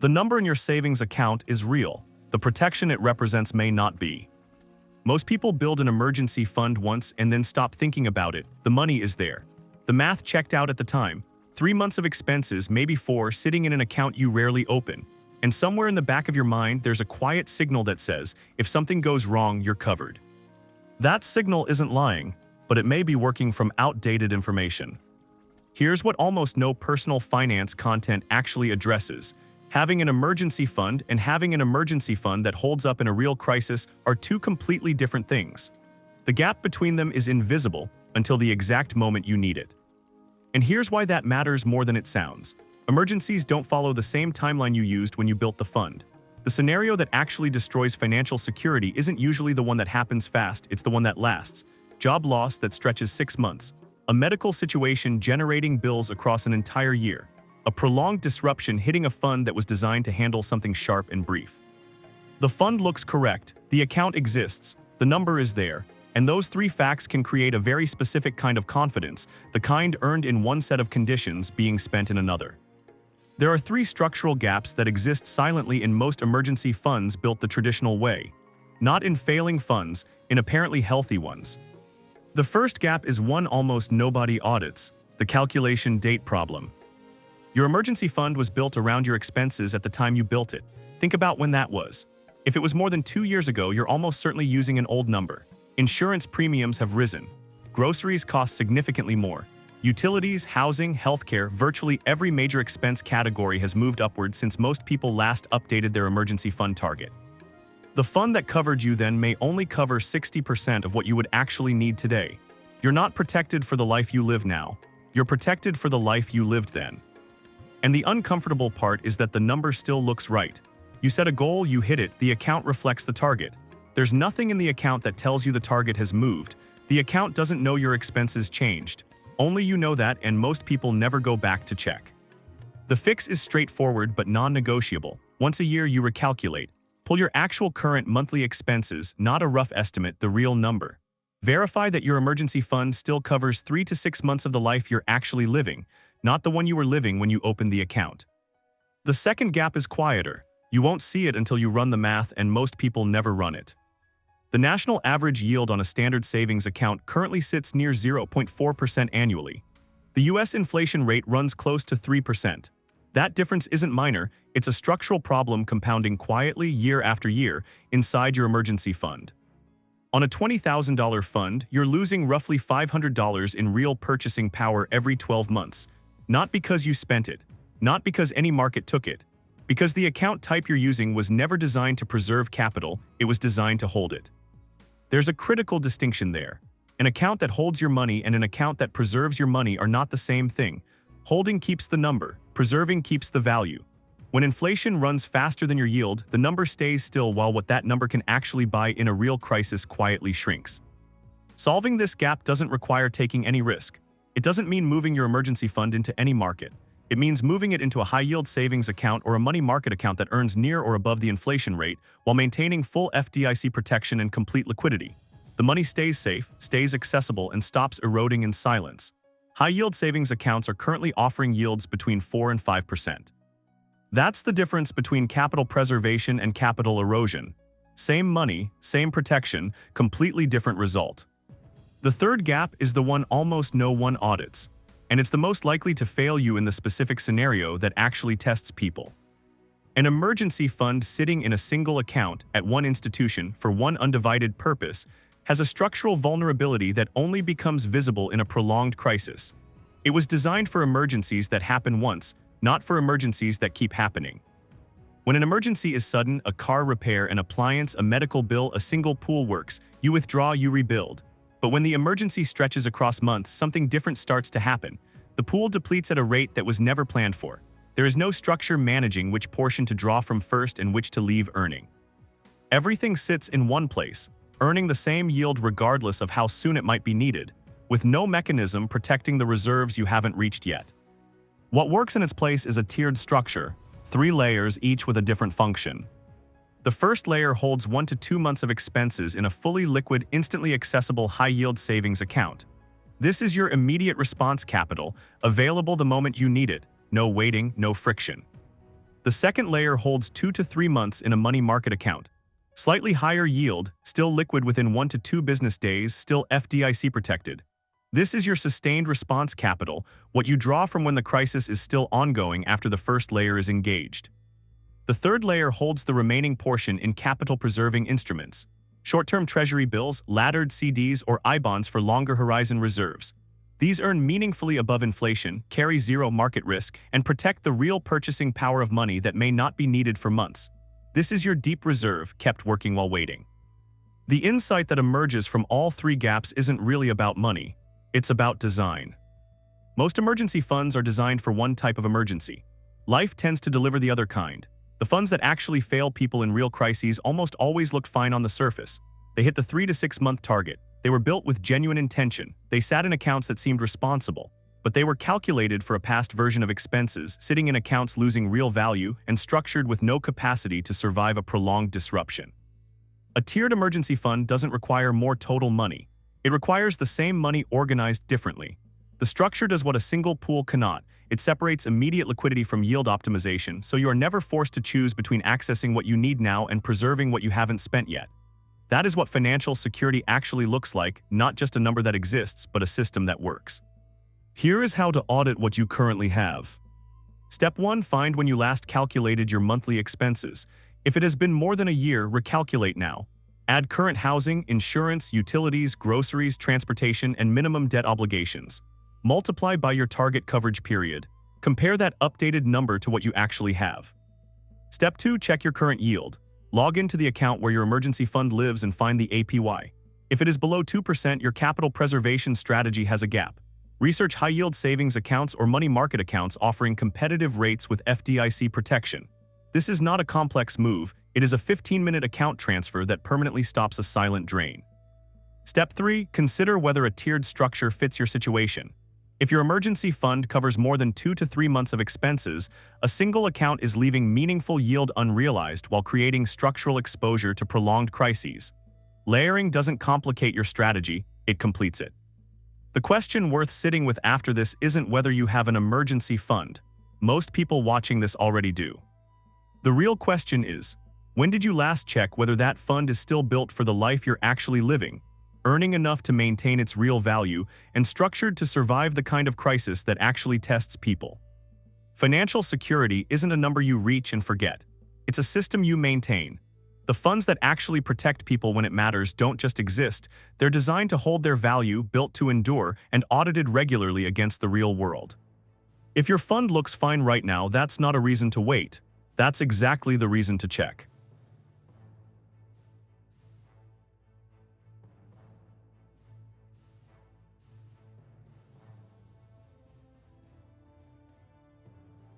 The number in your savings account is real. The protection it represents may not be. Most people build an emergency fund once and then stop thinking about it. The money is there. The math checked out at the time. 3 months of expenses, maybe 4, sitting in an account you rarely open. And somewhere in the back of your mind, there's a quiet signal that says, if something goes wrong, you're covered. That signal isn't lying, but it may be working from outdated information. Here's what almost no personal finance content actually addresses. Having an emergency fund and having an emergency fund that holds up in a real crisis are two completely different things. The gap between them is invisible until the exact moment you need it. And here's why that matters more than it sounds. Emergencies don't follow the same timeline you used when you built the fund. The scenario that actually destroys financial security isn't usually the one that happens fast, it's the one that lasts. Job loss that stretches 6 months. A medical situation generating bills across an entire year. A prolonged disruption hitting a fund that was designed to handle something sharp and brief. The fund looks correct, the account exists, the number is there, and those 3 facts can create a very specific kind of confidence, the kind earned in one set of conditions being spent in another. There are 3 structural gaps that exist silently in most emergency funds built the traditional way. Not in failing funds, in apparently healthy ones. The first gap is one almost nobody audits, the calculation date problem. Your emergency fund was built around your expenses at the time you built it. Think about when that was. If it was more than 2 years ago, you're almost certainly using an old number. Insurance premiums have risen. Groceries cost significantly more. Utilities, housing, healthcare, virtually every major expense category has moved upward since most people last updated their emergency fund target. The fund that covered you then may only cover 60% of what you would actually need today. You're not protected for the life you live now. You're protected for the life you lived then. And the uncomfortable part is that the number still looks right. You set a goal, you hit it, the account reflects the target. There's nothing in the account that tells you the target has moved. The account doesn't know your expenses changed. Only you know that, and most people never go back to check. The fix is straightforward but non-negotiable. Once a year you recalculate. Pull your actual current monthly expenses, not a rough estimate, the real number. Verify that your emergency fund still covers 3 to 6 months of the life you're actually living, not the one you were living when you opened the account. The second gap is quieter. You won't see it until you run the math, and most people never run it. The national average yield on a standard savings account currently sits near 0.4% annually. The US inflation rate runs close to 3%. That difference isn't minor, it's a structural problem compounding quietly year after year inside your emergency fund. On a $20,000 fund, you're losing roughly $500 in real purchasing power every 12 months. Not because you spent it, not because any market took it, because the account type you're using was never designed to preserve capital, it was designed to hold it. There's a critical distinction there. An account that holds your money and an account that preserves your money are not the same thing. Holding keeps the number, preserving keeps the value. When inflation runs faster than your yield, the number stays still while what that number can actually buy in a real crisis quietly shrinks. Solving this gap doesn't require taking any risk. It doesn't mean moving your emergency fund into any market. It means moving it into a high-yield savings account or a money market account that earns near or above the inflation rate while maintaining full FDIC protection and complete liquidity. The money stays safe, stays accessible, and stops eroding in silence. High-yield savings accounts are currently offering yields between 4 and 5%. That's the difference between capital preservation and capital erosion. Same money, same protection, completely different result. The third gap is the one almost no one audits. And it's the most likely to fail you in the specific scenario that actually tests people. An emergency fund sitting in a single account at one institution for one undivided purpose has a structural vulnerability that only becomes visible in a prolonged crisis. It was designed for emergencies that happen once, not for emergencies that keep happening. When an emergency is sudden, a car repair, an appliance, a medical bill, a single pool works, you withdraw, you rebuild. But when the emergency stretches across months, something different starts to happen. The pool depletes at a rate that was never planned for. There is no structure managing which portion to draw from first and which to leave earning. Everything sits in one place, earning the same yield regardless of how soon it might be needed, with no mechanism protecting the reserves you haven't reached yet. What works in its place is a tiered structure, 3 layers each with a different function. The first layer holds 1 to 2 months of expenses in a fully liquid, instantly accessible high-yield savings account. This is your immediate response capital, available the moment you need it, no waiting, no friction. The second layer holds 2 to 3 months in a money market account. Slightly higher yield, still liquid within 1 to 2 business days, still FDIC protected. This is your sustained response capital, what you draw from when the crisis is still ongoing after the first layer is engaged. The third layer holds the remaining portion in capital-preserving instruments. Short-term Treasury bills, laddered CDs, or I-bonds for longer horizon reserves. These earn meaningfully above inflation, carry zero market risk, and protect the real purchasing power of money that may not be needed for months. This is your deep reserve, kept working while waiting. The insight that emerges from all three gaps isn't really about money. It's about design. Most emergency funds are designed for one type of emergency. Life tends to deliver the other kind. The funds that actually fail people in real crises almost always looked fine on the surface. They hit the 3 to 6 month target. They were built with genuine intention. They sat in accounts that seemed responsible. But they were calculated for a past version of expenses, sitting in accounts losing real value, and structured with no capacity to survive a prolonged disruption. A tiered emergency fund doesn't require more total money. It requires the same money organized differently. The structure does what a single pool cannot. It separates immediate liquidity from yield optimization, so you are never forced to choose between accessing what you need now and preserving what you haven't spent yet. That is what financial security actually looks like, not just a number that exists, but a system that works. Here is how to audit what you currently have. Step 1. Find when you last calculated your monthly expenses. If it has been more than a year, recalculate now. Add current housing, insurance, utilities, groceries, transportation, and minimum debt obligations. Multiply by your target coverage period. Compare that updated number to what you actually have. Step 2. Check your current yield. Log into the account where your emergency fund lives and find the APY. If it is below 2%, your capital preservation strategy has a gap. Research high-yield savings accounts or money market accounts offering competitive rates with FDIC protection. This is not a complex move. It is a 15-minute account transfer that permanently stops a silent drain. Step 3. Consider whether a tiered structure fits your situation. If your emergency fund covers more than 2 to 3 months of expenses, a single account is leaving meaningful yield unrealized while creating structural exposure to prolonged crises. Layering doesn't complicate your strategy, it completes it. The question worth sitting with after this isn't whether you have an emergency fund. Most people watching this already do. The real question is, when did you last check whether that fund is still built for the life you're actually living, earning enough to maintain its real value, and structured to survive the kind of crisis that actually tests people? Financial security isn't a number you reach and forget. It's a system you maintain. The funds that actually protect people when it matters don't just exist, they're designed to hold their value, built to endure, and audited regularly against the real world. If your fund looks fine right now, that's not a reason to wait. That's exactly the reason to check.